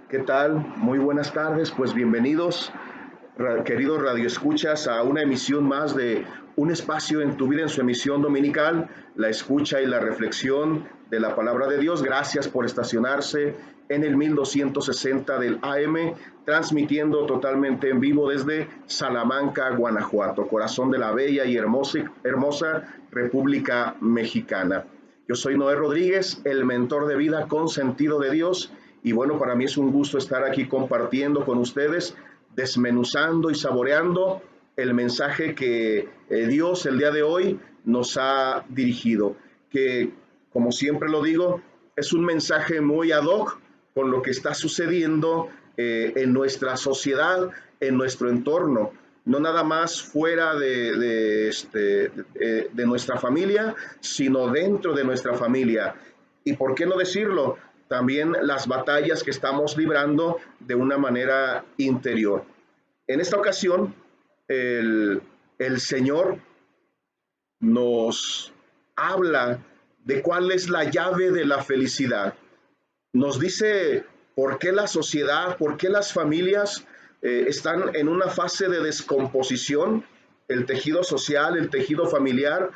¿Qué tal? Muy buenas tardes, pues bienvenidos, queridos radioescuchas, a una emisión más de Un espacio en tu vida en su emisión dominical, la escucha y la reflexión de la palabra de Dios. Gracias por estacionarse en el 1260 del AM, transmitiendo totalmente en vivo desde Salamanca, Guanajuato, corazón de la bella y hermosa República Mexicana. Yo soy Noé Rodríguez, el mentor de vida con sentido de Dios. Y bueno, para mí es un gusto estar aquí compartiendo con ustedes, desmenuzando y saboreando el mensaje que Dios el día de hoy nos ha dirigido, que como siempre lo digo, es un mensaje muy ad hoc con lo que está sucediendo en nuestra sociedad, en nuestro entorno, no nada más fuera de nuestra familia, sino dentro de nuestra familia. ¿Y por qué no decirlo? También las batallas que estamos librando de una manera interior. En esta ocasión, el Señor nos habla de cuál es la llave de la felicidad. Nos dice por qué la sociedad, por qué las familias están en una fase de descomposición, el tejido social, el tejido familiar,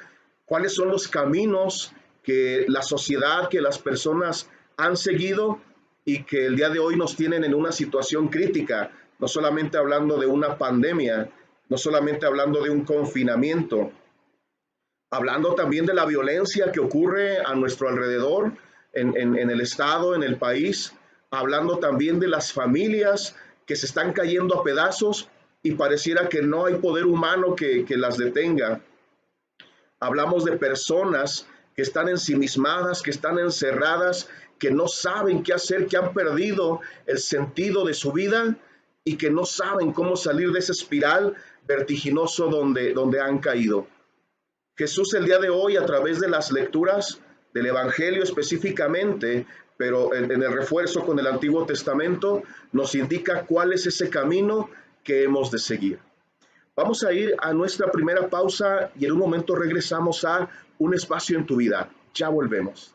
cuáles son los caminos que la sociedad, que las personas han seguido y que el día de hoy nos tienen en una situación crítica, no solamente hablando de una pandemia, no solamente hablando de un confinamiento, hablando también de la violencia que ocurre a nuestro alrededor, en el Estado, en el país, hablando también de las familias que se están cayendo a pedazos y pareciera que no hay poder humano que las detenga. Hablamos de personas que están ensimismadas, que están encerradas, que no saben qué hacer, que han perdido el sentido de su vida y que no saben cómo salir de esa espiral vertiginoso donde han caído. Jesús el día de hoy, a través de las lecturas del Evangelio específicamente, pero en el refuerzo con el Antiguo Testamento, nos indica cuál es ese camino que hemos de seguir. Vamos a ir a nuestra primera pausa y en un momento regresamos a Un espacio en tu vida. Ya volvemos.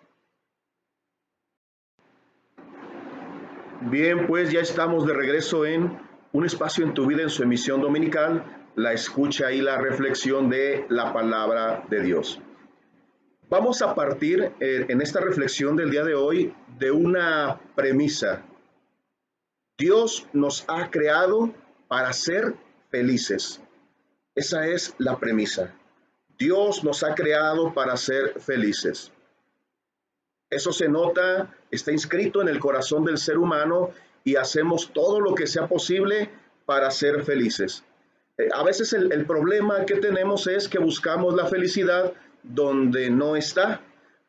Bien, pues ya estamos de regreso en Un espacio en tu vida en su emisión dominical, la escucha y la reflexión de la palabra de Dios. Vamos a partir en esta reflexión del día de hoy de una premisa. Dios nos ha creado para ser felices. Esa es la premisa. Dios nos ha creado para ser felices. Eso se nota, está inscrito en el corazón del ser humano y hacemos todo lo que sea posible para ser felices. A veces el problema que tenemos es que buscamos la felicidad donde no está.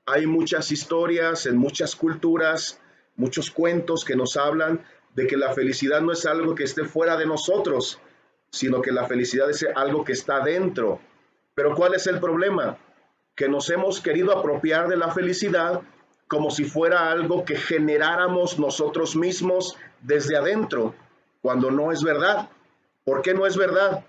Hay muchas historias en muchas culturas, muchos cuentos que nos hablan de que la felicidad no es algo que esté fuera de nosotros, sino que la felicidad es algo que está dentro. Pero ¿cuál es el problema? Que nos hemos querido apropiar de la felicidad como si fuera algo que generáramos nosotros mismos desde adentro, cuando no es verdad. ¿Por qué no es verdad?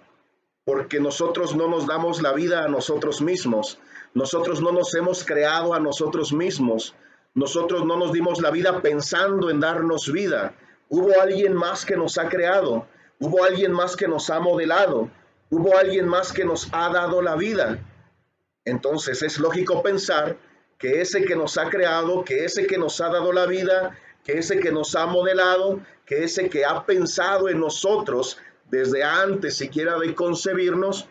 Porque nosotros no nos damos la vida a nosotros mismos, nosotros no nos hemos creado a nosotros mismos, nosotros no nos dimos la vida pensando en darnos vida. Hubo alguien más que nos ha creado, hubo alguien más que nos ha modelado, hubo alguien más que nos ha dado la vida. Entonces es lógico pensar que ese que nos ha creado, que ese que nos ha dado la vida, que ese que nos ha modelado, que ese que ha pensado en nosotros desde antes siquiera de concebirnos,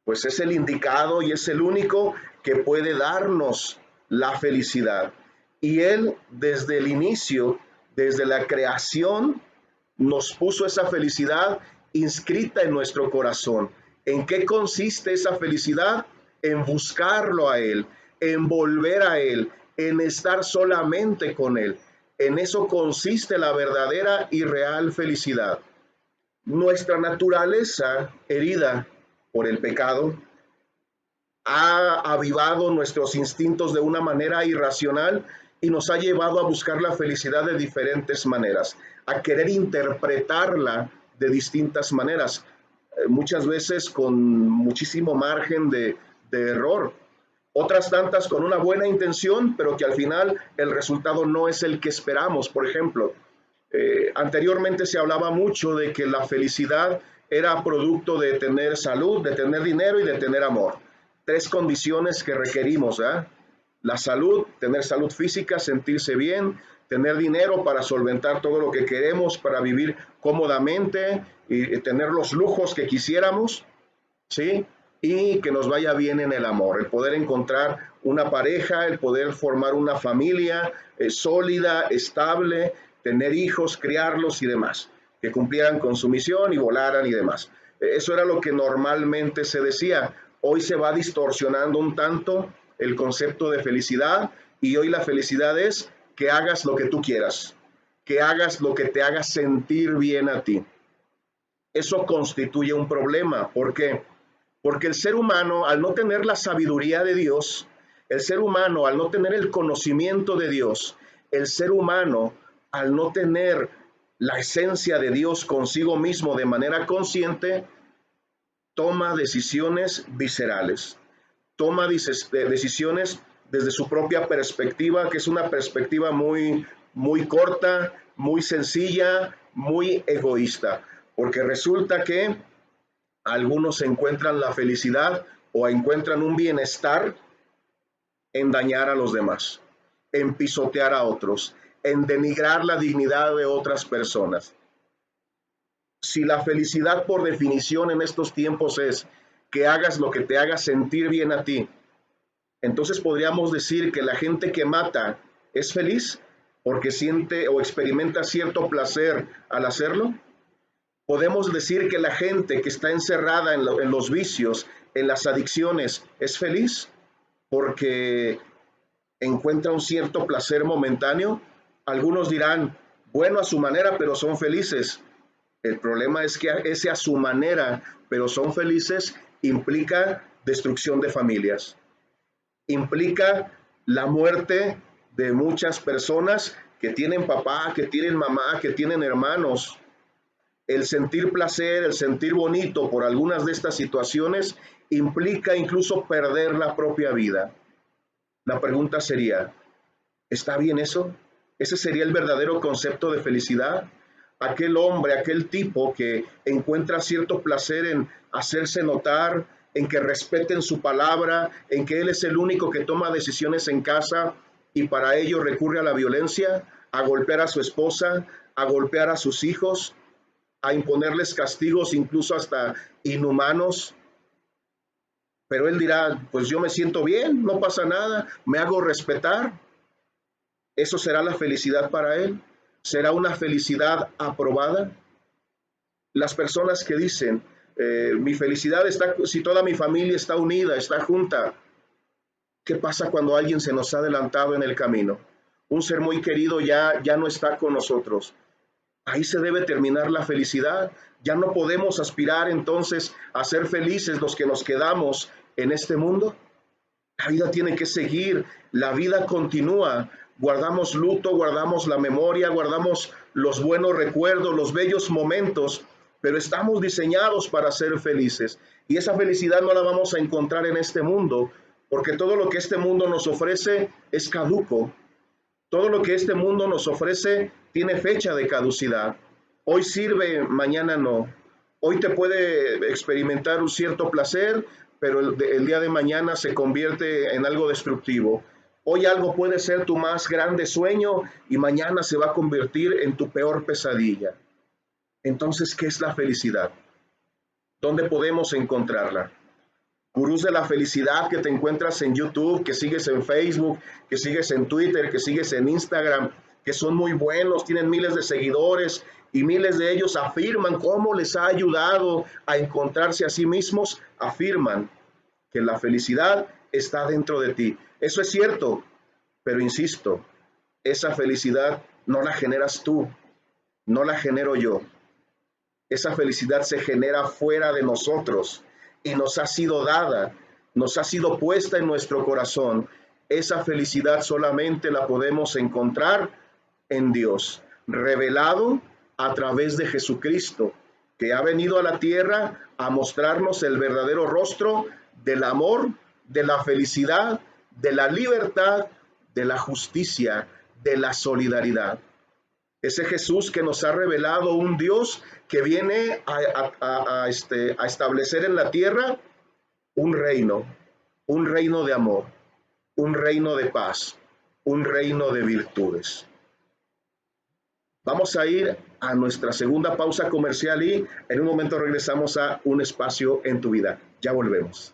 pues es el indicado y es el único que puede darnos la felicidad. Y Él desde el inicio, desde la creación, nos puso esa felicidad inscrita en nuestro corazón. ¿En qué consiste esa felicidad? En buscarlo a Él, en volver a Él, en estar solamente con Él. En eso consiste la verdadera y real felicidad. Nuestra naturaleza herida por el pecado ha avivado nuestros instintos de una manera irracional y nos ha llevado a buscar la felicidad de diferentes maneras, a querer interpretarla de distintas maneras, muchas veces con muchísimo margen de error, otras tantas con una buena intención, pero que al final el resultado no es el que esperamos. Por ejemplo, Anteriormente se hablaba mucho de que la felicidad era producto de tener salud, de tener dinero y de tener amor. Tres condiciones que requerimos, ¿eh? La salud, tener salud física, sentirse bien, tener dinero para solventar todo lo que queremos, para vivir cómodamente y tener los lujos que quisiéramos, ¿sí? Y que nos vaya bien en el amor, el poder encontrar una pareja, el poder formar una familia sólida, estable, tener hijos, criarlos y demás, que cumplieran con su misión y volaran y demás. Eso era lo que normalmente se decía. Hoy se va distorsionando un tanto el concepto de felicidad y hoy la felicidad es que hagas lo que tú quieras, que hagas lo que te haga sentir bien a ti. Eso constituye un problema. ¿Por qué? Porque el ser humano, al no tener la sabiduría de Dios, el ser humano, al no tener el conocimiento de Dios, el ser humano, al no tener la esencia de Dios consigo mismo de manera consciente, toma decisiones viscerales, toma decisiones desde su propia perspectiva, que es una perspectiva muy corta, muy sencilla, muy egoísta, porque resulta que algunos encuentran la felicidad o encuentran un bienestar en dañar a los demás, en pisotear a otros, en denigrar la dignidad de otras personas. Si la felicidad por definición en estos tiempos es que hagas lo que te haga sentir bien a ti, entonces podríamos decir que la gente que mata es feliz porque siente o experimenta cierto placer al hacerlo. Podemos decir que la gente que está encerrada en los vicios, en las adicciones, es feliz porque encuentra un cierto placer momentáneo. Algunos dirán, bueno, a su manera, pero son felices. El problema es que ese a su manera, pero son felices, implica destrucción de familias, implica la muerte de muchas personas que tienen papá, que tienen mamá, que tienen hermanos. El sentir placer, el sentir bonito por algunas de estas situaciones implica incluso perder la propia vida. La pregunta sería, ¿está bien eso? ¿Ese sería el verdadero concepto de felicidad? Aquel hombre, aquel tipo que encuentra cierto placer en hacerse notar, en que respeten su palabra, en que él es el único que toma decisiones en casa y para ello recurre a la violencia, a golpear a su esposa, a golpear a sus hijos, a imponerles castigos incluso hasta inhumanos, pero él dirá, pues yo me siento bien, no pasa nada, me hago respetar. ¿Eso será la felicidad para él? ¿Será una felicidad aprobada? Las personas que dicen, mi felicidad está, si toda mi familia está unida, está junta, ¿qué pasa cuando alguien se nos ha adelantado en el camino? Un ser muy querido ya no está con nosotros. Ahí se debe terminar la felicidad. Ya no podemos aspirar entonces a ser felices los que nos quedamos en este mundo. La vida tiene que seguir, la vida continúa. Guardamos luto, guardamos la memoria, guardamos los buenos recuerdos, los bellos momentos, pero estamos diseñados para ser felices. Y esa felicidad no la vamos a encontrar en este mundo, porque todo lo que este mundo nos ofrece es caduco. Todo lo que este mundo nos ofrece tiene fecha de caducidad. Hoy sirve, mañana no. Hoy te puede experimentar un cierto placer, pero el día de mañana se convierte en algo destructivo. Hoy algo puede ser tu más grande sueño y mañana se va a convertir en tu peor pesadilla. Entonces, ¿qué es la felicidad? ¿Dónde podemos encontrarla? Gurús de la felicidad que te encuentras en YouTube, que sigues en Facebook, que sigues en Twitter, que sigues en Instagram, que son muy buenos, tienen miles de seguidores y miles de ellos afirman cómo les ha ayudado a encontrarse a sí mismos, afirman que la felicidad está dentro de ti. Eso es cierto, pero insisto, esa felicidad no la generas tú, no la genero yo. Esa felicidad se genera fuera de nosotros y nos ha sido dada, nos ha sido puesta en nuestro corazón. Esa felicidad solamente la podemos encontrar en Dios, revelado a través de Jesucristo, que ha venido a la tierra a mostrarnos el verdadero rostro del amor, de la felicidad, de la libertad, de la justicia, de la solidaridad. Ese Jesús que nos ha revelado un Dios que viene a establecer en la tierra un reino de amor, un reino de paz, un reino de virtudes. Vamos a ir a nuestra segunda pausa comercial y en un momento regresamos a Un Espacio en tu Vida. Ya volvemos.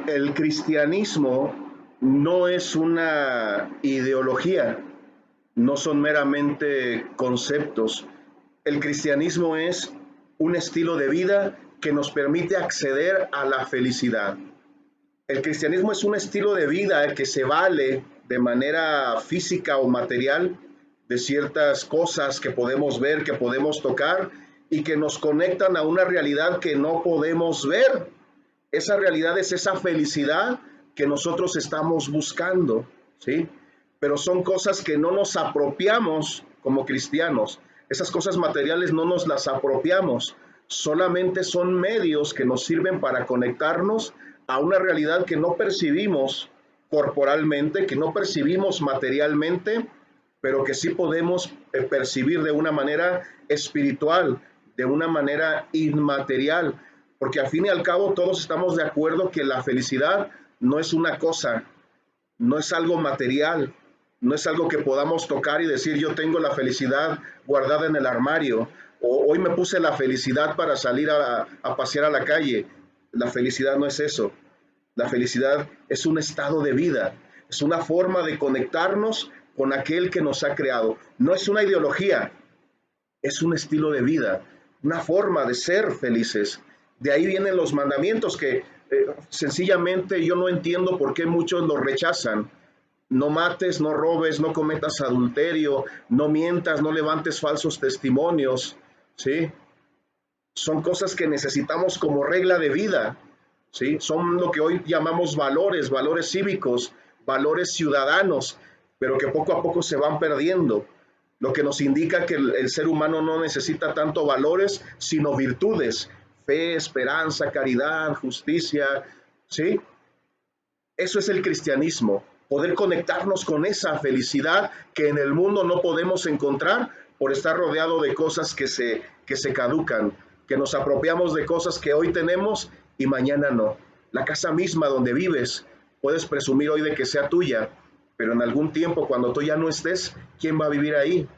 El cristianismo no es una ideología, no son meramente conceptos. El cristianismo es un estilo de vida que nos permite acceder a la felicidad. El cristianismo es un estilo de vida que se vale de manera física o material de ciertas cosas que podemos ver, que podemos tocar y que nos conectan a una realidad que no podemos ver. Esa realidad es esa felicidad que nosotros estamos buscando, ¿sí? Pero son cosas que no nos apropiamos como cristianos. Esas cosas materiales no nos las apropiamos. Solamente son medios que nos sirven para conectarnos a una realidad que no percibimos corporalmente, que no percibimos materialmente, pero que sí podemos percibir de una manera espiritual, de una manera inmaterial, porque al fin y al cabo todos estamos de acuerdo que la felicidad no es una cosa, no es algo material, no es algo que podamos tocar y decir yo tengo la felicidad guardada en el armario, o hoy me puse la felicidad para salir a pasear a la calle. La felicidad no es eso. La felicidad es un estado de vida, es una forma de conectarnos con aquel que nos ha creado. No es una ideología, es un estilo de vida, una forma de ser felices. De ahí vienen los mandamientos que sencillamente yo no entiendo por qué muchos los rechazan. No mates, no robes, no cometas adulterio, no mientas, no levantes falsos testimonios, ¿sí? Son cosas que necesitamos como regla de vida, ¿sí? Son lo que hoy llamamos valores, valores cívicos, valores ciudadanos, pero que poco a poco se van perdiendo, lo que nos indica que el ser humano no necesita tanto valores, sino virtudes, fe, esperanza, caridad, justicia, ¿sí? Eso es el cristianismo, poder conectarnos con esa felicidad que en el mundo no podemos encontrar por estar rodeado de cosas que se caducan, que nos apropiamos de cosas que hoy tenemos y mañana no. La casa misma donde vives, puedes presumir hoy de que sea tuya, pero en algún tiempo cuando tú ya no estés, ¿quién va a vivir ahí?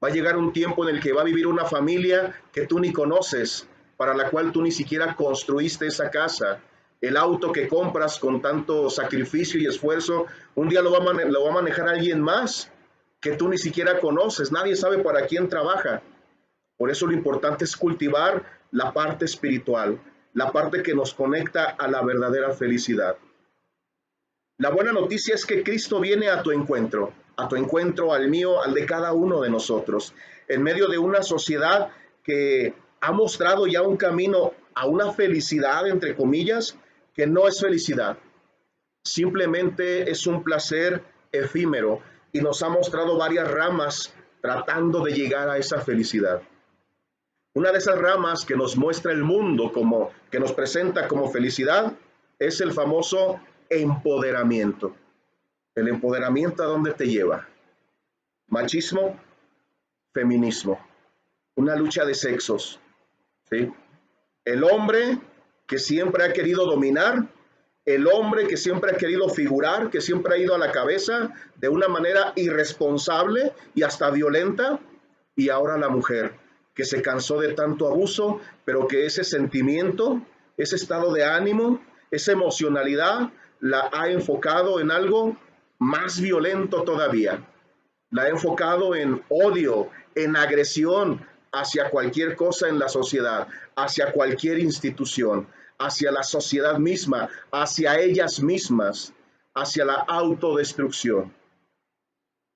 Va a llegar un tiempo en el que va a vivir una familia que tú ni conoces, para la cual tú ni siquiera construiste esa casa. El auto que compras con tanto sacrificio y esfuerzo, un día lo va a manejar alguien más que tú ni siquiera conoces. Nadie sabe para quién trabaja. Por eso lo importante es cultivar la parte espiritual, la parte que nos conecta a la verdadera felicidad. La buena noticia es que Cristo viene a tu encuentro, al mío, al de cada uno de nosotros, en medio de una sociedad que ha mostrado ya un camino a una felicidad, entre comillas, que no es felicidad, simplemente es un placer efímero y nos ha mostrado varias ramas tratando de llegar a esa felicidad. Una de esas ramas que nos muestra el mundo, que nos presenta como felicidad, es el famoso empoderamiento. ¿El empoderamiento a dónde te lleva? Machismo, feminismo, una lucha de sexos, ¿sí? El hombre que siempre ha querido dominar, el hombre que siempre ha querido figurar, que siempre ha ido a la cabeza de una manera irresponsable y hasta violenta, y ahora la mujer que se cansó de tanto abuso, pero que ese sentimiento, ese estado de ánimo, esa emocionalidad la ha enfocado en algo más violento todavía. La ha enfocado en odio, en agresión hacia cualquier cosa en la sociedad, hacia cualquier institución, hacia la sociedad misma, hacia ellas mismas, hacia la autodestrucción.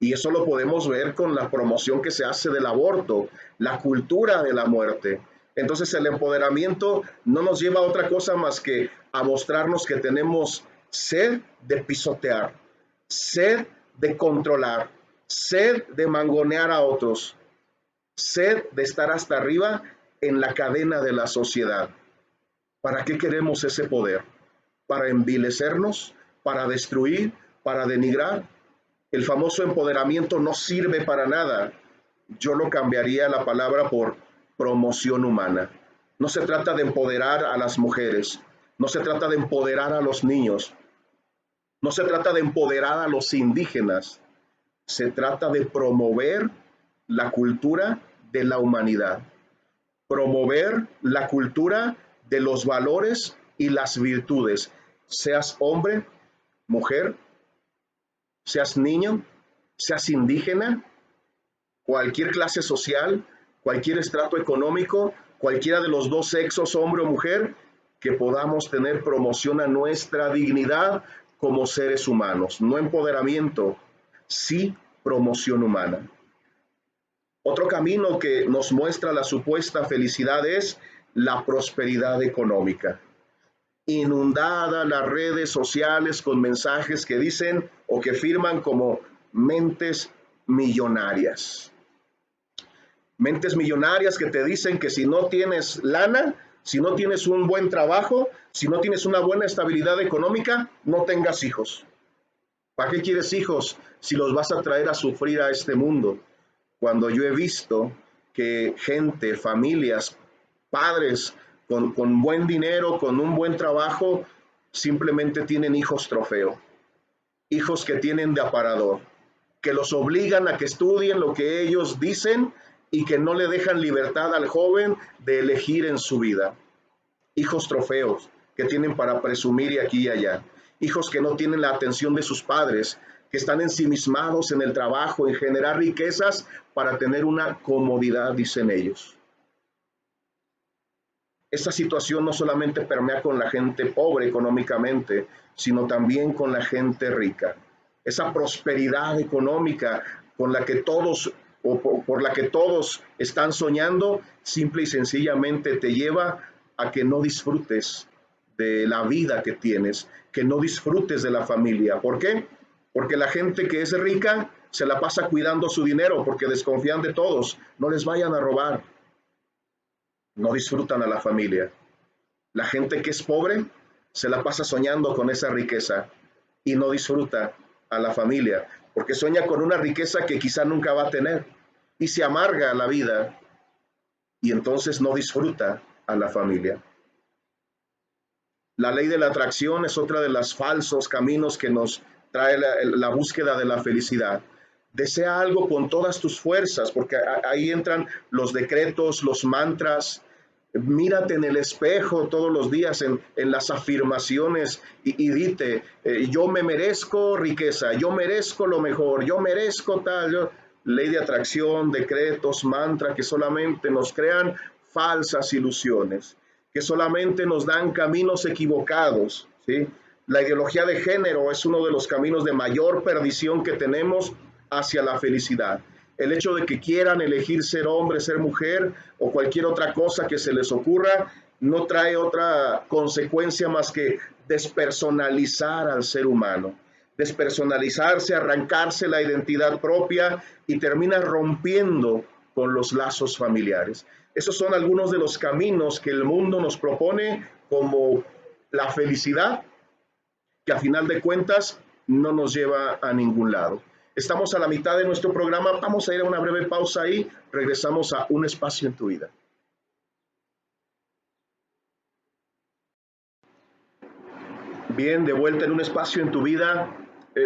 Y eso lo podemos ver con la promoción que se hace del aborto, la cultura de la muerte. Entonces el empoderamiento no nos lleva a otra cosa más que a mostrarnos que tenemos sed de pisotear, sed de controlar, sed de mangonear a otros, sed de estar hasta arriba en la cadena de la sociedad. ¿Para qué queremos ese poder? ¿Para envilecernos? ¿Para destruir? ¿Para denigrar? El famoso empoderamiento no sirve para nada. Yo lo cambiaría la palabra por promoción humana. No se trata de empoderar a las mujeres, no se trata de empoderar a los niños, no se trata de empoderar a los indígenas, se trata de promover la cultura de la humanidad, promover la cultura de los valores y las virtudes, seas hombre, mujer, seas niño, seas indígena, cualquier clase social, cualquier estrato económico, cualquiera de los dos sexos, hombre o mujer, que podamos tener promoción a nuestra dignidad como seres humanos. No empoderamiento, sí promoción humana. Otro camino que nos muestra la supuesta felicidad es la prosperidad económica. Inundada las redes sociales con mensajes que dicen o que firman como mentes millonarias. Mentes millonarias que te dicen que si no tienes lana, si no tienes un buen trabajo, si no tienes una buena estabilidad económica, no tengas hijos. ¿Para qué quieres hijos si los vas a traer a sufrir a este mundo? Cuando yo he visto que gente, familias, padres con buen dinero, con un buen trabajo, simplemente tienen hijos trofeo, hijos que tienen de aparador, que los obligan a que estudien lo que ellos dicen y que no le dejan libertad al joven de elegir en su vida. Hijos trofeos que tienen para presumir y aquí y allá. Hijos que no tienen la atención de sus padres, que están ensimismados en el trabajo, en generar riquezas para tener una comodidad, dicen ellos. Esta situación no solamente permea con la gente pobre económicamente, sino también con la gente rica. Esa prosperidad económica con la que todos o por la que todos están soñando, simple y sencillamente te lleva a que no disfrutes de la vida que tienes, que no disfrutes de la familia. ¿Por qué? Porque la gente que es rica se la pasa cuidando su dinero porque desconfían de todos, no les vayan a robar. No disfrutan a la familia. La gente que es pobre se la pasa soñando con esa riqueza y no disfruta a la familia, porque sueña con una riqueza que quizá nunca va a tener y se amarga la vida y entonces no disfruta a la familia. La ley de la atracción es otra de los falsos caminos que nos trae la búsqueda de la felicidad. Desea algo con todas tus fuerzas, porque ahí entran los decretos, los mantras. Mírate en el espejo todos los días en las afirmaciones y dite, yo me merezco riqueza, yo merezco lo mejor, yo merezco tal. Ley de atracción, decretos, mantra que solamente nos crean falsas ilusiones, que solamente nos dan caminos equivocados, ¿sí? La ideología de género es uno de los caminos de mayor perdición que tenemos hacia la felicidad. El hecho de que quieran elegir ser hombre, ser mujer o cualquier otra cosa que se les ocurra, no trae otra consecuencia más que despersonalizar al ser humano. Despersonalizarse, arrancarse la identidad propia y termina rompiendo con los lazos familiares. Esos son algunos de los caminos que el mundo nos propone como la felicidad, que a final de cuentas no nos lleva a ningún lado. Estamos a la mitad de nuestro programa, vamos a ir a una breve pausa y regresamos a Un Espacio en tu Vida. Bien, de vuelta en Un Espacio en tu Vida,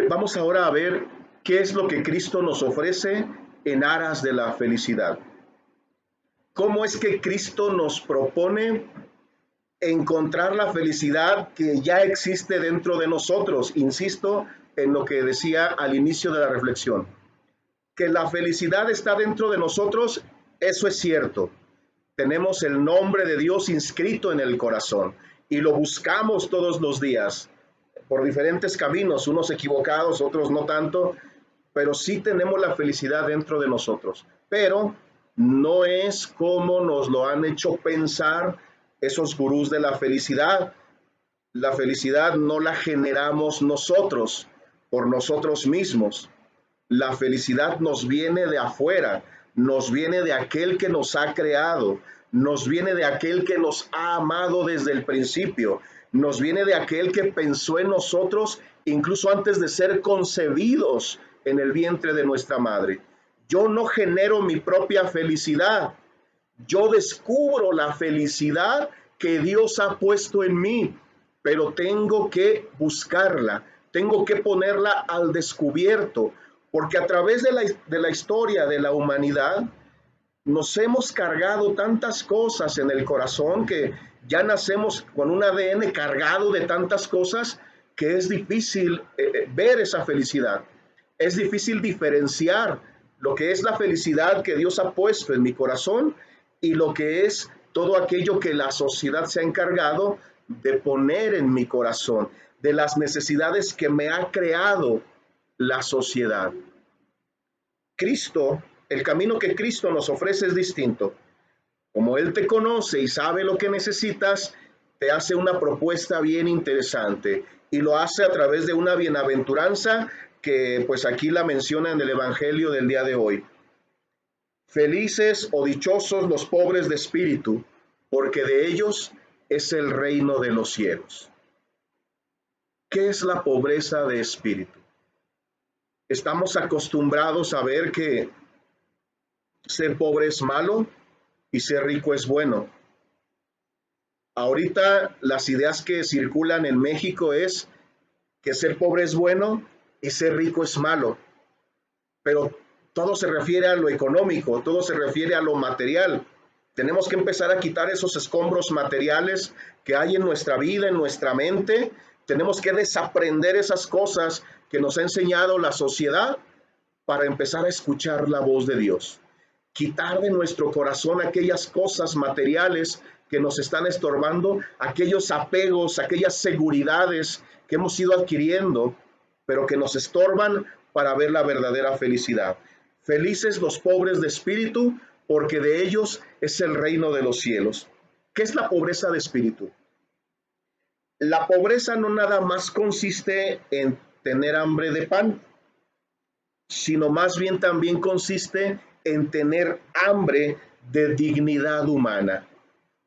vamos ahora a ver qué es lo que Cristo nos ofrece en aras de la felicidad. ¿Cómo es que Cristo nos propone encontrar la felicidad que ya existe dentro de nosotros? Insisto en lo que decía al inicio de la reflexión, que la felicidad está dentro de nosotros, eso es cierto. Tenemos el nombre de Dios inscrito en el corazón y lo buscamos todos los días por diferentes caminos, unos equivocados, otros no tanto, pero sí tenemos la felicidad dentro de nosotros. Pero no es como nos lo han hecho pensar esos gurús de la felicidad. La felicidad no la generamos nosotros, por nosotros mismos. La felicidad nos viene de afuera, nos viene de aquel que nos ha creado, nos viene de aquel que nos ha amado desde el principio, nos viene de aquel que pensó en nosotros incluso antes de ser concebidos en el vientre de nuestra madre. Yo no genero mi propia felicidad. Yo descubro la felicidad que Dios ha puesto en mí, pero tengo que buscarla, tengo que ponerla al descubierto, porque a través de la historia de la humanidad nos hemos cargado tantas cosas en el corazón que ya nacemos con un ADN cargado de tantas cosas que es difícil ver esa felicidad. Es difícil diferenciar lo que es la felicidad que Dios ha puesto en mi corazón y lo que es todo aquello que la sociedad se ha encargado de poner en mi corazón, de las necesidades que me ha creado la sociedad. Cristo, el camino que Cristo nos ofrece es distinto. Como Él te conoce y sabe lo que necesitas, te hace una propuesta bien interesante y lo hace a través de una bienaventuranza que pues aquí la menciona en el Evangelio del día de hoy. Felices o dichosos los pobres de espíritu, porque de ellos es el reino de los cielos. ¿Qué es la pobreza de espíritu? Estamos acostumbrados a ver que ser pobre es malo y ser rico es bueno. Ahorita las ideas que circulan en México es que ser pobre es bueno y ser rico es malo. Pero todo se refiere a lo económico, todo se refiere a lo material. Tenemos que empezar a quitar esos escombros materiales que hay en nuestra vida, en nuestra mente. Tenemos que desaprender esas cosas que nos ha enseñado la sociedad para empezar a escuchar la voz de Dios. Quitar de nuestro corazón aquellas cosas materiales que nos están estorbando, aquellos apegos, aquellas seguridades que hemos ido adquiriendo, pero que nos estorban para ver la verdadera felicidad. Felices los pobres de espíritu, porque de ellos es el reino de los cielos. ¿Qué es la pobreza de espíritu? La pobreza no nada más consiste en tener hambre de pan, sino más bien también consiste en tener hambre de dignidad humana,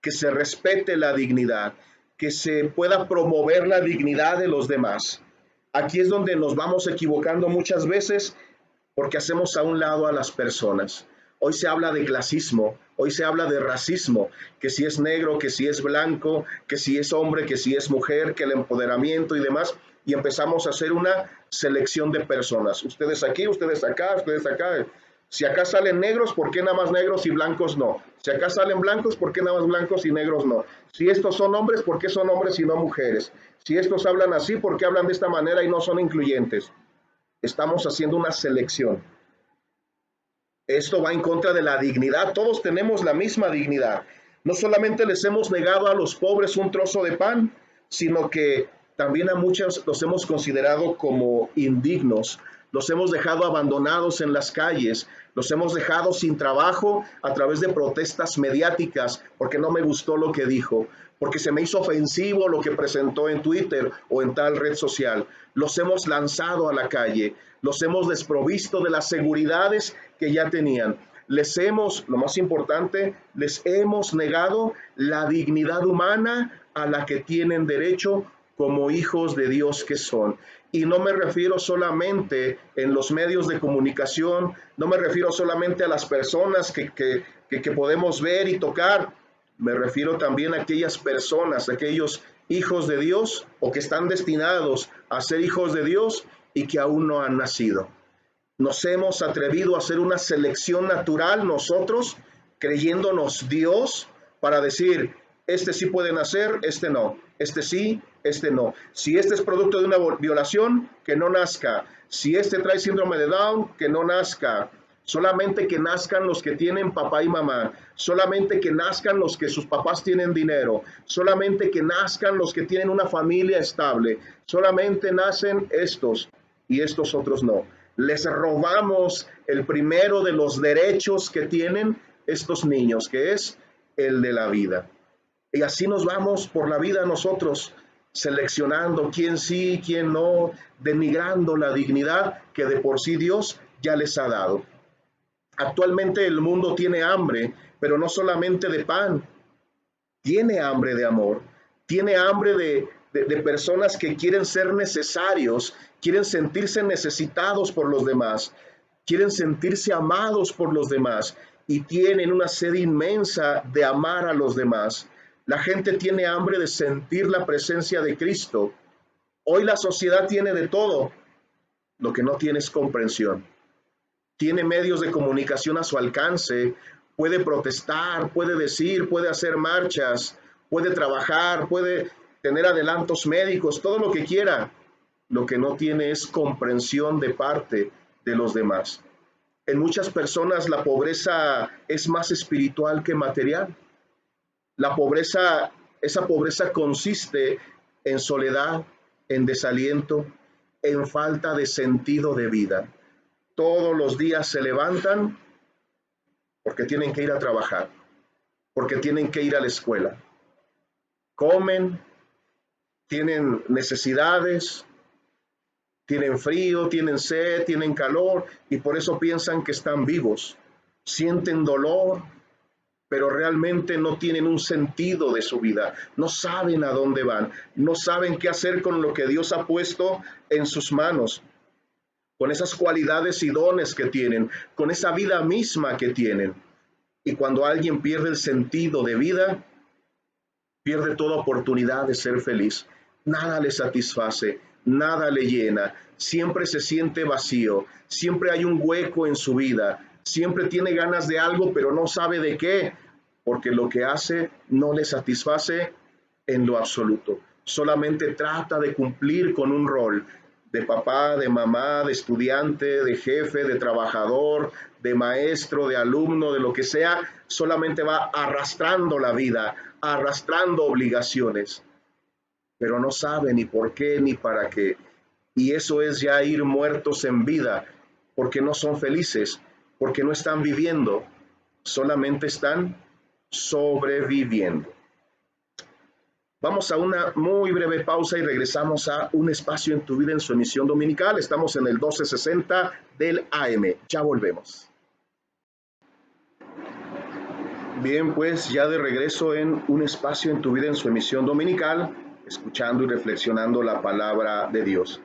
que se respete la dignidad, que se pueda promover la dignidad de los demás. Aquí es donde nos vamos equivocando muchas veces porque hacemos a un lado a las personas. Hoy se habla de clasismo, hoy se habla de racismo, que si es negro, que si es blanco, que si es hombre, que si es mujer, que el empoderamiento y demás, y empezamos a hacer una selección de personas. Ustedes aquí, ustedes acá, ustedes acá. Si acá salen negros, ¿por qué nada más negros y blancos no? Si acá salen blancos, ¿por qué nada más blancos y negros no? Si estos son hombres, ¿por qué son hombres y no mujeres? Si estos hablan así, ¿por qué hablan de esta manera y no son incluyentes? Estamos haciendo una selección. Esto va en contra de la dignidad. Todos tenemos la misma dignidad. No solamente les hemos negado a los pobres un trozo de pan, sino que también a muchos los hemos considerado como indignos. Los hemos dejado abandonados en las calles, los hemos dejado sin trabajo a través de protestas mediáticas porque no me gustó lo que dijo, porque se me hizo ofensivo lo que presentó en Twitter o en tal red social. Los hemos lanzado a la calle, los hemos desprovisto de las seguridades que ya tenían. Les hemos, lo más importante, les hemos negado la dignidad humana a la que tienen derecho como hijos de Dios que son. Y no me refiero solamente en los medios de comunicación, no me refiero solamente a las personas que podemos ver y tocar, me refiero también a aquellas personas, a aquellos hijos de Dios o que están destinados a ser hijos de Dios y que aún no han nacido. Nos hemos atrevido a hacer una selección natural nosotros, creyéndonos Dios, para decir, este sí puede nacer, este no, este sí, este no. Si este es producto de una violación, que no nazca. Si este trae síndrome de Down, que no nazca. Solamente que nazcan los que tienen papá y mamá, solamente que nazcan los que sus papás tienen dinero, solamente que nazcan los que tienen una familia estable, solamente nacen estos y estos otros no. Les robamos el primero de los derechos que tienen estos niños, que es el de la vida. Y así nos vamos por la vida nosotros, seleccionando quién sí, quién no, denigrando la dignidad que de por sí Dios ya les ha dado. Actualmente el mundo tiene hambre, pero no solamente de pan, tiene hambre de amor, tiene hambre de de personas que quieren ser necesarios, quieren sentirse necesitados por los demás, quieren sentirse amados por los demás y tienen una sed inmensa de amar a los demás. La gente tiene hambre de sentir la presencia de Cristo. Hoy la sociedad tiene de todo, lo que no tiene es comprensión. Tiene medios de comunicación a su alcance, puede protestar, puede decir, puede hacer marchas, puede trabajar, puede tener adelantos médicos, todo lo que quiera. Lo que no tiene es comprensión de parte de los demás. En muchas personas la pobreza es más espiritual que material. La pobreza, esa pobreza consiste en soledad, en desaliento, en falta de sentido de vida. Todos los días se levantan porque tienen que ir a trabajar, porque tienen que ir a la escuela. Comen, tienen necesidades, tienen frío, tienen sed, tienen calor y por eso piensan que están vivos. Sienten dolor, pero realmente no tienen un sentido de su vida. No saben a dónde van, no saben qué hacer con lo que Dios ha puesto en sus manos, con esas cualidades y dones que tienen, con esa vida misma que tienen. Y cuando alguien pierde el sentido de vida, pierde toda oportunidad de ser feliz. Nada le satisface, nada le llena, siempre se siente vacío, siempre hay un hueco en su vida, siempre tiene ganas de algo, pero no sabe de qué, porque lo que hace no le satisface en lo absoluto. Solamente trata de cumplir con un rol de papá, de mamá, de estudiante, de jefe, de trabajador, de maestro, de alumno, de lo que sea, solamente va arrastrando la vida, arrastrando obligaciones, pero no sabe ni por qué ni para qué. Y eso es ya ir muertos en vida, porque no son felices, porque no están viviendo, solamente están sobreviviendo. Vamos a una muy breve pausa y regresamos a Un Espacio en tu Vida en su emisión dominical. Estamos en el 1260 del AM. Ya volvemos. Bien, pues ya de regreso en Un Espacio en tu Vida en su emisión dominical, escuchando y reflexionando la palabra de Dios.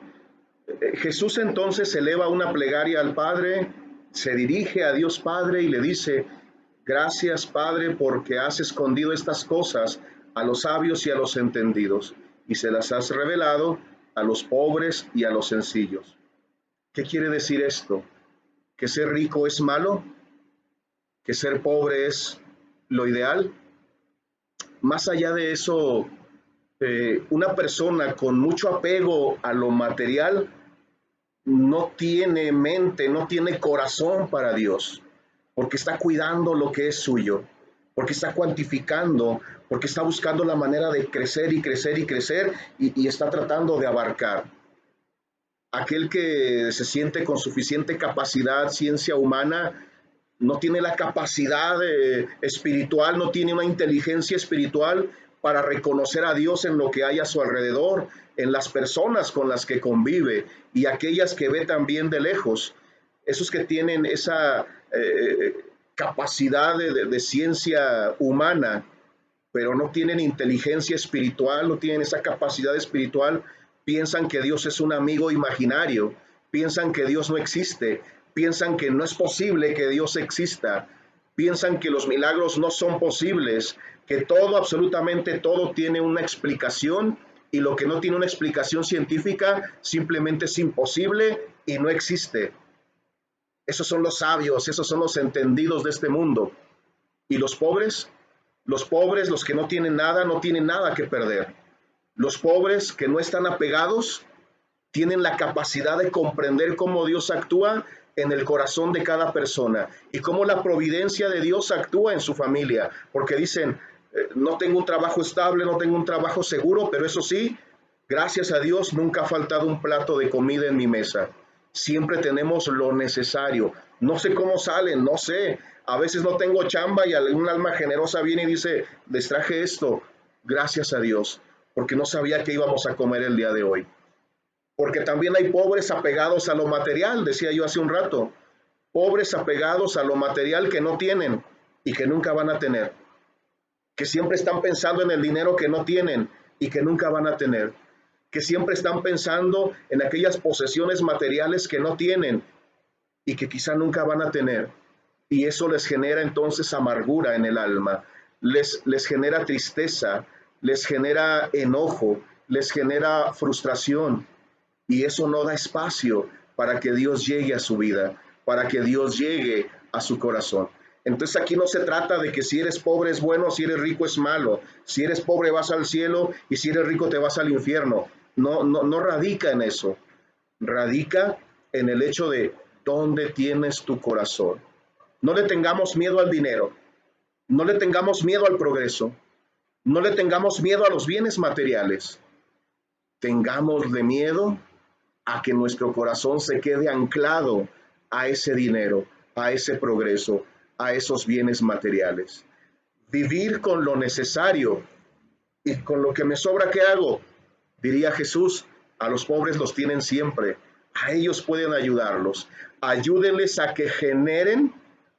Jesús entonces eleva una plegaria al Padre, se dirige a Dios Padre y le dice: gracias, Padre, porque has escondido estas cosas a los sabios y a los entendidos, y se las has revelado a los pobres y a los sencillos. ¿Qué quiere decir esto? ¿Que ser rico es malo? ¿Que ser pobre es lo ideal? Más allá de eso, una persona con mucho apego a lo material no tiene mente, no tiene corazón para Dios, porque está cuidando lo que es suyo, porque está cuantificando, porque está buscando la manera de crecer y crecer y crecer y está tratando de abarcar. Aquel que se siente con suficiente capacidad, ciencia humana, no tiene la capacidad espiritual, no tiene una inteligencia espiritual para reconocer a Dios en lo que hay a su alrededor, en las personas con las que convive y aquellas que ve también de lejos. Esos que tienen esa capacidad de ciencia humana, pero no tienen inteligencia espiritual, no tienen esa capacidad espiritual, piensan que Dios es un amigo imaginario, piensan que Dios no existe, piensan que no es posible que Dios exista, piensan que los milagros no son posibles, que todo, absolutamente todo tiene una explicación y lo que no tiene una explicación científica simplemente es imposible y no existe. Esos son los sabios, esos son los entendidos de este mundo. ¿Y los pobres? Los pobres, los que no tienen nada que perder. Los pobres que no están apegados, tienen la capacidad de comprender cómo Dios actúa en el corazón de cada persona y cómo la providencia de Dios actúa en su familia, porque dicen, no tengo un trabajo estable, no tengo un trabajo seguro, pero eso sí, gracias a Dios nunca ha faltado un plato de comida en mi mesa. Siempre tenemos lo necesario. No sé cómo salen, no sé. A veces no tengo chamba y algún alma generosa viene y dice, les traje esto, gracias a Dios, porque no sabía que íbamos a comer el día de hoy. Porque también hay pobres apegados a lo material, decía yo hace un rato, pobres apegados a lo material que no tienen y que nunca van a tener, que siempre están pensando en el dinero que no tienen y que nunca van a tener. que siempre están pensando en aquellas posesiones materiales que no tienen y que quizá nunca van a tener. Y eso les genera entonces amargura en el alma, les genera tristeza, les genera enojo, les genera frustración. Y eso no da espacio para que Dios llegue a su vida, para que Dios llegue a su corazón. Entonces aquí no se trata de que si eres pobre es bueno, si eres rico es malo, si eres pobre vas al cielo y si eres rico te vas al infierno. No radica en eso, radica en el hecho de dónde tienes tu corazón. No le tengamos miedo al dinero, no le tengamos miedo al progreso, no le tengamos miedo a los bienes materiales. Tengámosle miedo a que nuestro corazón se quede anclado a ese dinero, a ese progreso, a esos bienes materiales. Vivir con lo necesario y con lo que me sobra, ¿qué hago? Diría Jesús, a los pobres los tienen siempre, a ellos pueden ayudarlos. Ayúdenles a que generen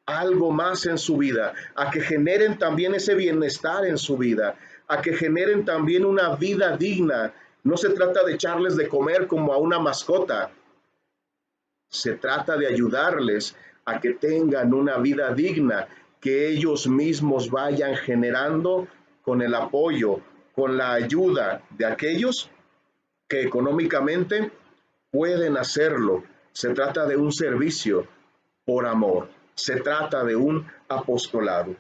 algo más en su vida, a que generen también ese bienestar en su vida, a que generen también una vida digna. No se trata de echarles de comer como a una mascota, se trata de ayudarles a que tengan una vida digna, que ellos mismos vayan generando con el apoyo, con la ayuda de aquellos que económicamente pueden hacerlo. Se trata de un servicio por amor, se trata de un apostolado.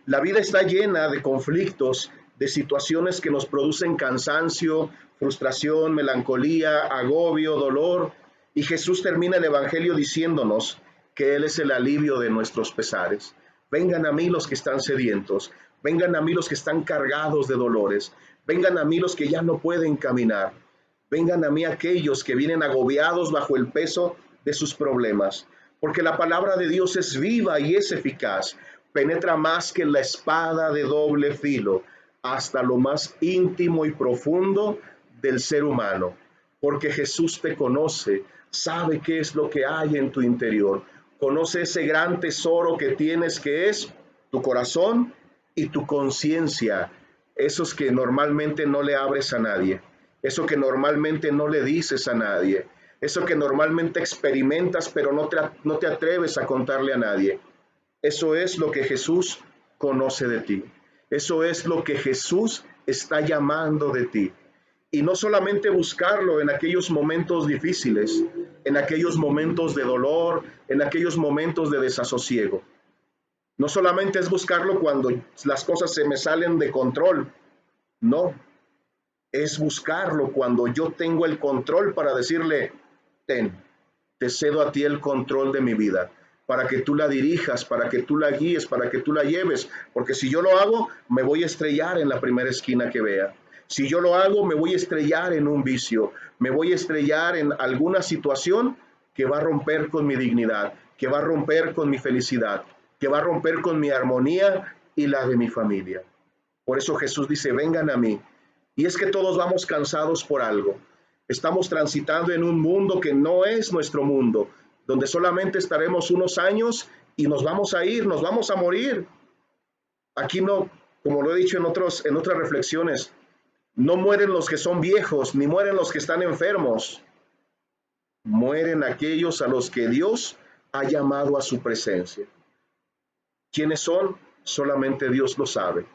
La vida está llena de conflictos, de situaciones que nos producen cansancio, frustración, melancolía, agobio, dolor. Y Jesús termina el Evangelio diciéndonos que Él es el alivio de nuestros pesares. Vengan a mí los que están sedientos, vengan a mí los que están cargados de dolores, vengan a mí los que ya no pueden caminar, vengan a mí aquellos que vienen agobiados bajo el peso de sus problemas, porque la palabra de Dios es viva y es eficaz, penetra más que la espada de doble filo, hasta lo más íntimo y profundo del ser humano, porque Jesús te conoce, sabe qué es lo que hay en tu interior, conoce ese gran tesoro que tienes, que es tu corazón y tu conciencia, esos que normalmente no le abres a nadie, eso que normalmente no le dices a nadie, eso que normalmente experimentas pero no te atreves a contarle a nadie. Eso es lo que Jesús conoce de ti. Eso es lo que Jesús está llamando de ti. Y no solamente buscarlo en aquellos momentos difíciles, en aquellos momentos de dolor, en aquellos momentos de desasosiego. No solamente es buscarlo cuando las cosas se me salen de control. No, es buscarlo cuando yo tengo el control para decirle, ten, te cedo a ti el control de mi vida, para que tú la dirijas, para que tú la guíes, para que tú la lleves, porque si yo lo hago, me voy a estrellar en la primera esquina que vea. Si yo lo hago, me voy a estrellar en un vicio, me voy a estrellar en alguna situación que va a romper con mi dignidad, que va a romper con mi felicidad, que va a romper con mi armonía y la de mi familia. Por eso Jesús dice, vengan a mí. Y es que todos vamos cansados por algo. Estamos transitando en un mundo que no es nuestro mundo, donde solamente estaremos unos años y nos vamos a ir, nos vamos a morir. Aquí no, como lo he dicho en otras reflexiones, no mueren los que son viejos, ni mueren los que están enfermos. Mueren aquellos a los que Dios ha llamado a su presencia. ¿Quiénes son? Solamente Dios lo sabe.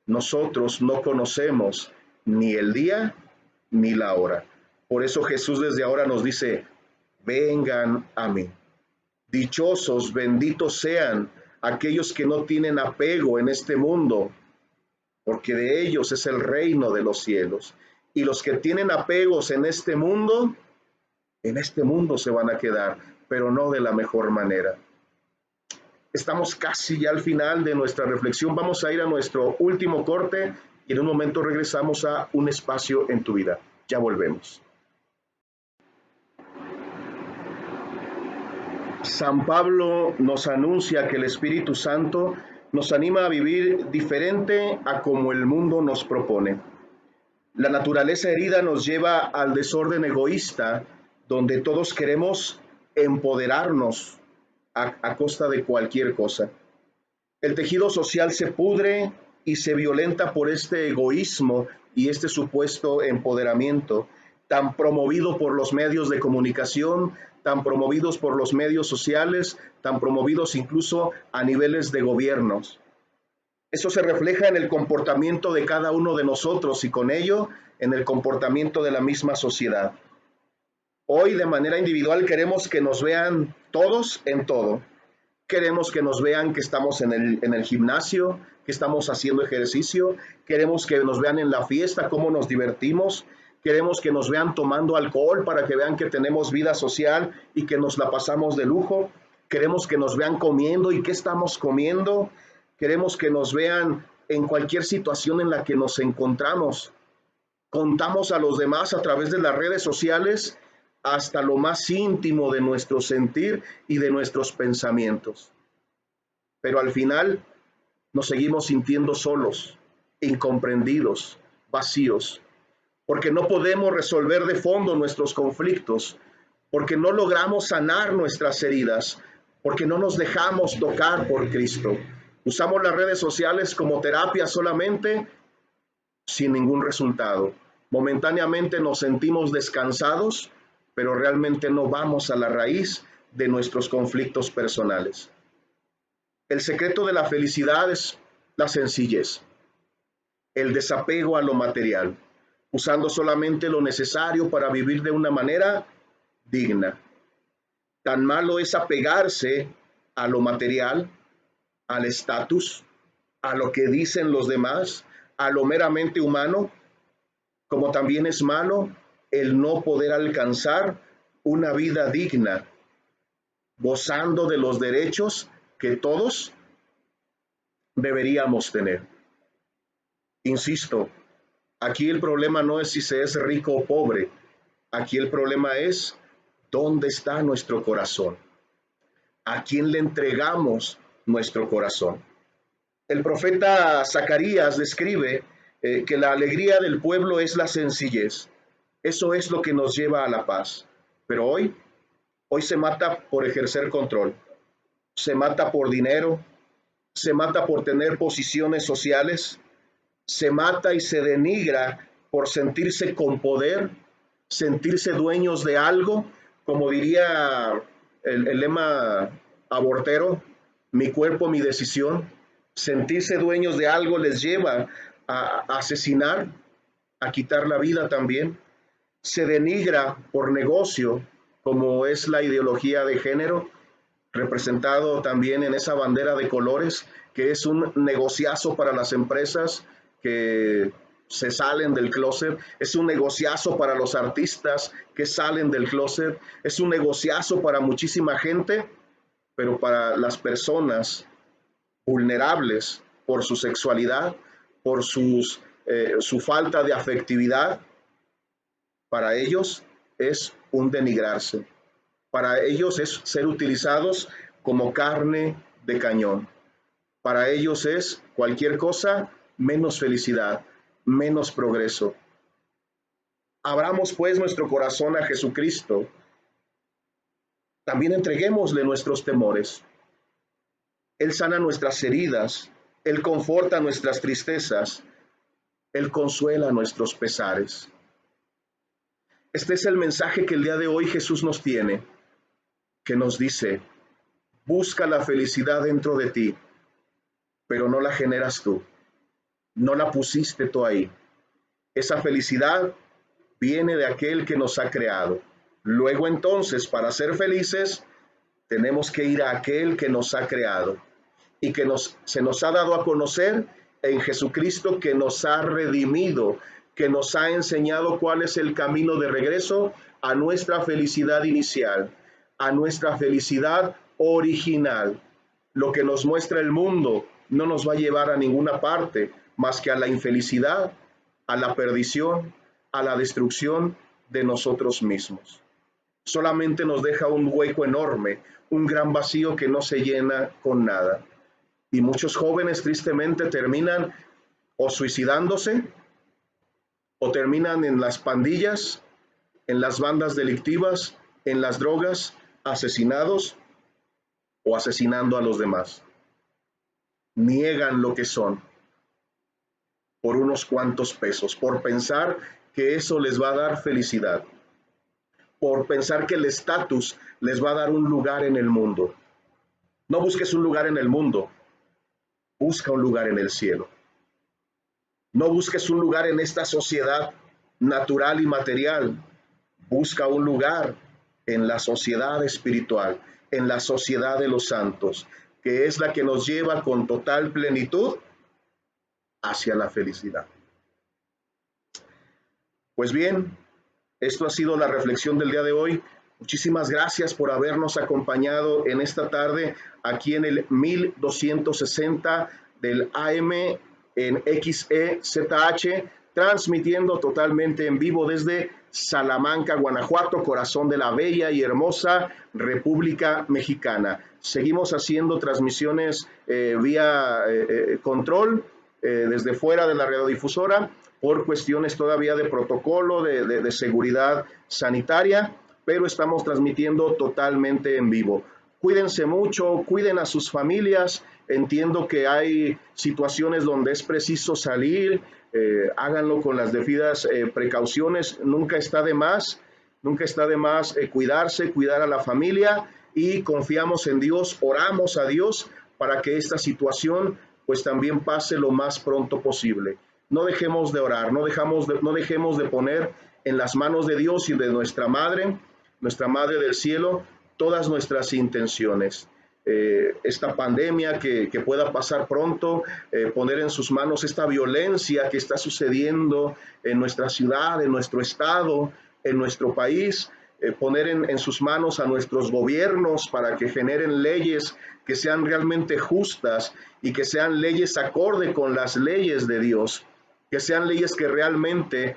Nosotros no conocemos ni el día ni la hora. Por eso Jesús desde ahora nos dice, vengan a mí. Dichosos, benditos sean aquellos que no tienen apego en este mundo, porque de ellos es el reino de los cielos. Y los que tienen apegos en este mundo se van a quedar, pero no de la mejor manera. Estamos casi ya al final de nuestra reflexión. Vamos a ir a nuestro último corte y en un momento regresamos a Un espacio en tu vida. Ya volvemos. San Pablo nos anuncia que el Espíritu Santo nos anima a vivir diferente a como el mundo nos propone. La naturaleza herida nos lleva al desorden egoísta, donde todos queremos empoderarnos a costa de cualquier cosa. El tejido social se pudre y se violenta por este egoísmo y este supuesto empoderamiento tan promovido por los medios de comunicación, tan promovidos por los medios sociales, tan promovidos incluso a niveles de gobiernos. Eso se refleja en el comportamiento de cada uno de nosotros y con ello en el comportamiento de la misma sociedad. Hoy de manera individual queremos que nos vean todos en todo. Queremos que nos vean que estamos en el gimnasio, que estamos haciendo ejercicio. Queremos que nos vean en la fiesta, cómo nos divertimos. Queremos que nos vean tomando alcohol para que vean que tenemos vida social y que nos la pasamos de lujo. Queremos que nos vean comiendo y qué estamos comiendo. Queremos que nos vean en cualquier situación en la que nos encontramos. Contamos a los demás a través de las redes sociales hasta lo más íntimo de nuestro sentir y de nuestros pensamientos. Pero al final nos seguimos sintiendo solos, incomprendidos, vacíos, porque no podemos resolver de fondo nuestros conflictos, porque no logramos sanar nuestras heridas, porque no nos dejamos tocar por Cristo. Usamos las redes sociales como terapia solamente, sin ningún resultado. Momentáneamente nos sentimos descansados, pero realmente no vamos a la raíz de nuestros conflictos personales. El secreto de la felicidad es la sencillez, el desapego a lo material, usando solamente lo necesario para vivir de una manera digna. Tan malo es apegarse a lo material, al estatus, a lo que dicen los demás, a lo meramente humano, como también es malo el no poder alcanzar una vida digna, gozando de los derechos que todos deberíamos tener. Insisto, aquí el problema no es si se es rico o pobre, aquí el problema es dónde está nuestro corazón, a quién le entregamos nuestro corazón. El profeta Zacarías describe que la alegría del pueblo es la sencillez. Eso es lo que nos lleva a la paz. Pero hoy se mata por ejercer control, se mata por dinero, se mata por tener posiciones sociales, se mata y se denigra por sentirse con poder, sentirse dueños de algo, como diría el lema abortero, mi cuerpo, mi decisión. Sentirse dueños de algo les lleva a asesinar, a quitar la vida también. Se denigra por negocio, como es la ideología de género, representado también en esa bandera de colores, que es un negociazo para las empresas que se salen del closet, es un negociazo para los artistas que salen del closet, es un negociazo para muchísima gente, pero para las personas vulnerables por su sexualidad, por su falta de afectividad, para ellos es un denigrarse. Para ellos es ser utilizados como carne de cañón. Para ellos es cualquier cosa menos felicidad, menos progreso. Abramos pues nuestro corazón a Jesucristo. También entreguémosle nuestros temores. Él sana nuestras heridas, Él conforta nuestras tristezas, Él consuela nuestros pesares. Este es el mensaje que el día de hoy Jesús nos tiene, que nos dice, busca la felicidad dentro de ti, pero no la generas tú, no la pusiste tú ahí. Esa felicidad viene de aquel que nos ha creado. Luego entonces, para ser felices, tenemos que ir a aquel que nos ha creado y que se nos ha dado a conocer en Jesucristo, que nos ha redimido, que nos ha enseñado cuál es el camino de regreso a nuestra felicidad inicial, a nuestra felicidad original. Lo que nos muestra el mundo no nos va a llevar a ninguna parte más que a la infelicidad, a la perdición, a la destrucción de nosotros mismos. Solamente nos deja un hueco enorme, un gran vacío que no se llena con nada. Y muchos jóvenes tristemente terminan o suicidándose o terminan en las pandillas, en las bandas delictivas, en las drogas, asesinados o asesinando a los demás. Niegan lo que son, por unos cuantos pesos, por pensar que eso les va a dar felicidad, por pensar que el estatus les va a dar un lugar en el mundo. No busques un lugar en el mundo, busca un lugar en el cielo. No busques un lugar en esta sociedad natural y material, busca un lugar en la sociedad espiritual, en la sociedad de los santos, que es la que nos lleva con total plenitud hacia la felicidad. Pues bien, esto ha sido la reflexión del día de hoy. Muchísimas gracias por habernos acompañado en esta tarde aquí en el 1260 del AM en XEZH, transmitiendo totalmente en vivo desde Salamanca, Guanajuato, corazón de la bella y hermosa República Mexicana. Seguimos haciendo transmisiones vía control desde fuera de la radiodifusora por cuestiones todavía de protocolo, de seguridad sanitaria, pero estamos transmitiendo totalmente en vivo. Cuídense mucho, cuiden a sus familias. Entiendo que hay situaciones donde es preciso salir, háganlo con las debidas precauciones. Nunca está de más cuidarse, cuidar a la familia, y confiamos en Dios, oramos a Dios para que esta situación pues también pase lo más pronto posible. No dejemos de orar, no dejemos de poner en las manos de Dios y de nuestra Madre del cielo, todas nuestras intenciones. Esta pandemia que pueda pasar pronto, poner en sus manos esta violencia que está sucediendo en nuestra ciudad, en nuestro estado, en nuestro país, poner en sus manos a nuestros gobiernos para que generen leyes que sean realmente justas y que sean leyes acorde con las leyes de Dios, que sean leyes que realmente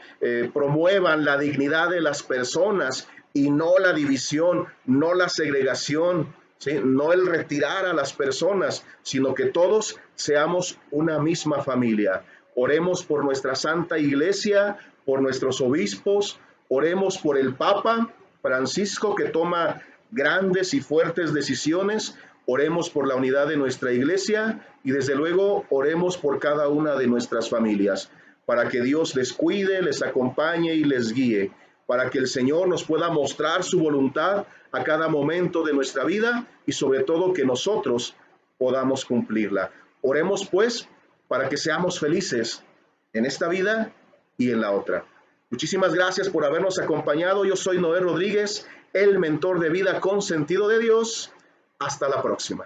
promuevan la dignidad de las personas y no la división, no la segregación, ¿sí? No el retirar a las personas, sino que todos seamos una misma familia. Oremos por nuestra Santa Iglesia, por nuestros obispos, oremos por el Papa Francisco, que toma grandes y fuertes decisiones. Oremos por la unidad de nuestra iglesia y desde luego oremos por cada una de nuestras familias, para que Dios les cuide, les acompañe y les guíe, para que el Señor nos pueda mostrar su voluntad a cada momento de nuestra vida y sobre todo que nosotros podamos cumplirla. Oremos pues para que seamos felices en esta vida y en la otra. Muchísimas gracias por habernos acompañado. Yo soy Noé Rodríguez, el mentor de vida con sentido de Dios. Hasta la próxima.